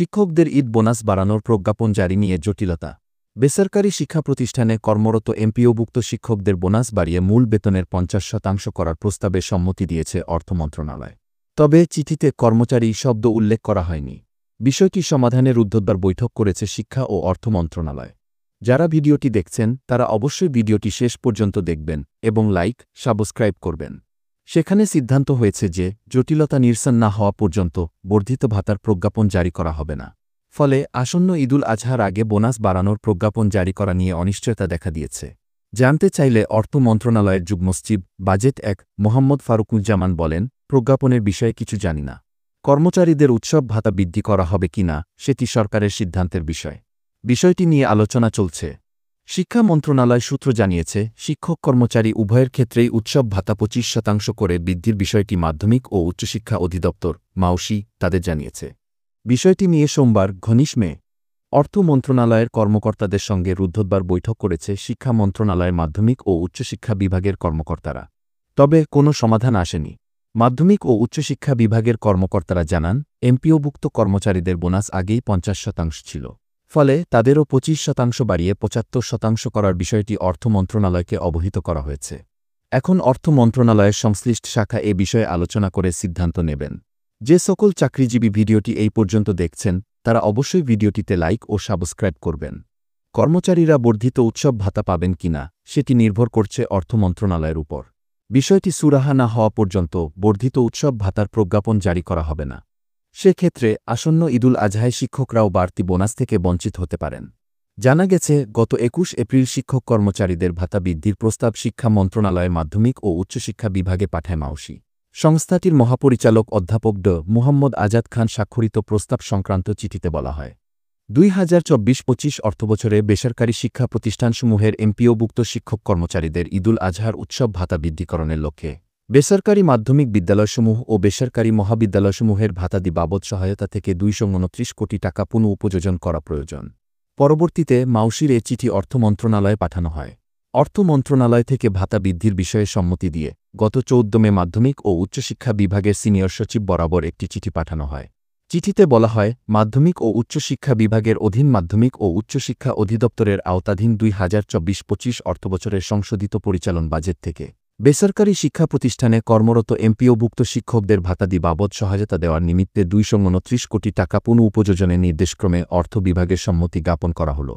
শিক্ষকদের ঈদ বোনাস বাড়ানোর প্রজ্ঞাপন জারি নিয়ে জটিলতা। বেসরকারি শিক্ষা প্রতিষ্ঠানে কর্মরত এমপিওভুক্ত শিক্ষকদের বোনাস বাড়িয়ে মূল বেতনের ৫০% করার প্রস্তাবে সম্মতি দিয়েছে অর্থ মন্ত্রণালয়। তবে চিঠিতে কর্মচারী শব্দ উল্লেখ করা হয়নি। বিষয়টি সমাধানের রুদ্ধদ্বার বৈঠক করেছে শিক্ষা ও অর্থ মন্ত্রণালয়। যারা ভিডিওটি দেখছেন তারা অবশ্যই ভিডিওটি শেষ পর্যন্ত দেখবেন এবং লাইক, সাবস্ক্রাইব করবেন। সেখানে সিদ্ধান্ত হয়েছে যে জটিলতা নিরসন না হওয়া পর্যন্ত বর্ধিত ভাতার প্রজ্ঞাপন জারি করা হবে না। ফলে আসন্ন ঈদুল আজহার আগে বোনাস বাড়ানোর প্রজ্ঞাপন জারি করা নিয়ে অনিশ্চয়তা দেখা দিয়েছে। জানতে চাইলে অর্থ মন্ত্রণালয়ের যুগ্ম সচিব বাজেট ১ মোহাম্মদ ফারুকুজ্জামান বলেন, প্রজ্ঞাপনের বিষয়ে কিছু জানি না। কর্মচারীদের উৎসব ভাতা বৃদ্ধি করা হবে কিনা সেটি সরকারের সিদ্ধান্তের বিষয়। বিষয়টি নিয়ে আলোচনা চলছে। শিক্ষা মন্ত্রণালয় সূত্র জানিয়েছে, শিক্ষক কর্মচারী উভয়ের ক্ষেত্রেই উৎসব ভাতা ২৫% করে বৃদ্ধির বিষয়টি মাধ্যমিক ও উচ্চশিক্ষা অধিদপ্তর মাউসি তাদের জানিয়েছে। বিষয়টি নিয়ে সোমবার ১৯ মে অর্থ মন্ত্রণালয়ের কর্মকর্তাদের সঙ্গে রুদ্ধদ্বার বৈঠক করেছে শিক্ষা মন্ত্রণালয়ের মাধ্যমিক ও উচ্চশিক্ষা বিভাগের কর্মকর্তারা। তবে কোনো সমাধান আসেনি। মাধ্যমিক ও উচ্চশিক্ষা বিভাগের কর্মকর্তারা জানান, এমপিওভুক্ত কর্মচারীদের বোনাস আগেই ৫০% ছিল। ফলে তাদেরও ২৫% বাড়িয়ে ৭৫% করার বিষয়টি অর্থ মন্ত্রণালয়কে অবহিত করা হয়েছে। এখন অর্থ মন্ত্রণালয়ের সংশ্লিষ্ট শাখা এ বিষয়ে আলোচনা করে সিদ্ধান্ত নেবেন। যে সকল চাকরিজীবী ভিডিওটি এই পর্যন্ত দেখছেন তারা অবশ্যই ভিডিওটিতে লাইক ও সাবস্ক্রাইব করবেন। কর্মচারীরা বর্ধিত উৎসব ভাতা পাবেন কিনা সেটি নির্ভর করছে অর্থ মন্ত্রণালয়ের উপর। বিষয়টি সুরাহা না হওয়া পর্যন্ত বর্ধিত উৎসব ভাতার প্রজ্ঞাপন জারি করা হবে না। সেক্ষেত্রে আসন্ন ঈদুল আজহায় শিক্ষকরাও বাড়তি বোনাস থেকে বঞ্চিত হতে পারেন। জানা গেছে, গত ২১ এপ্রিল শিক্ষক কর্মচারীদের ভাতা বৃদ্ধির প্রস্তাব শিক্ষা মন্ত্রণালয় মাধ্যমিক ও উচ্চশিক্ষা বিভাগে পাঠায় মাউসি। সংস্থাটির মহাপরিচালক অধ্যাপক ড মুহাম্মদ আজাদ খান স্বাক্ষরিত প্রস্তাব সংক্রান্ত চিঠিতে বলা হয়, ২০২৪-২৫ অর্থবছরে বেসরকারি শিক্ষা প্রতিষ্ঠানসমূহের এমপিওভুক্ত শিক্ষক কর্মচারীদের ঈদুল আজহার উৎসব ভাতা বৃদ্ধিকরণের লক্ষ্যে বেসরকারি মাধ্যমিক বিদ্যালয়সমূহ ও বেসরকারি মহাবিদ্যালয়সমূহের ভাতাদি বাবদ সহায়তা থেকে ২২৯ কোটি টাকা পুনঃ উপযোজন করা প্রয়োজন। পরবর্তীতে মাউসির এ চিঠি অর্থ মন্ত্রণালয়ে পাঠানো হয়। অর্থ মন্ত্রণালয় থেকে ভাতা বৃদ্ধির বিষয়ে সম্মতি দিয়ে গত ১৪ মে মাধ্যমিক ও উচ্চশিক্ষা বিভাগের সিনিয়র সচিব বরাবর একটি চিঠি পাঠানো হয়। চিঠিতে বলা হয়, মাধ্যমিক ও উচ্চশিক্ষা বিভাগের অধীন মাধ্যমিক ও উচ্চশিক্ষা অধিদপ্তরের আওতাধীন ২০২৪-২৫ অর্থবছরের সংশোধিত পরিচালন বাজেট থেকে বেসরকারি শিক্ষা প্রতিষ্ঠানে কর্মরত এমপিওভুক্ত শিক্ষকদের ভাতাদি বাবদ সহায়তা দেওয়ার নিমিত্তে ২২৯ কোটি টাকা পুনঃ উপযোজনের নির্দেশক্রমে অর্থ বিভাগের সম্মতি জ্ঞাপন করা হল।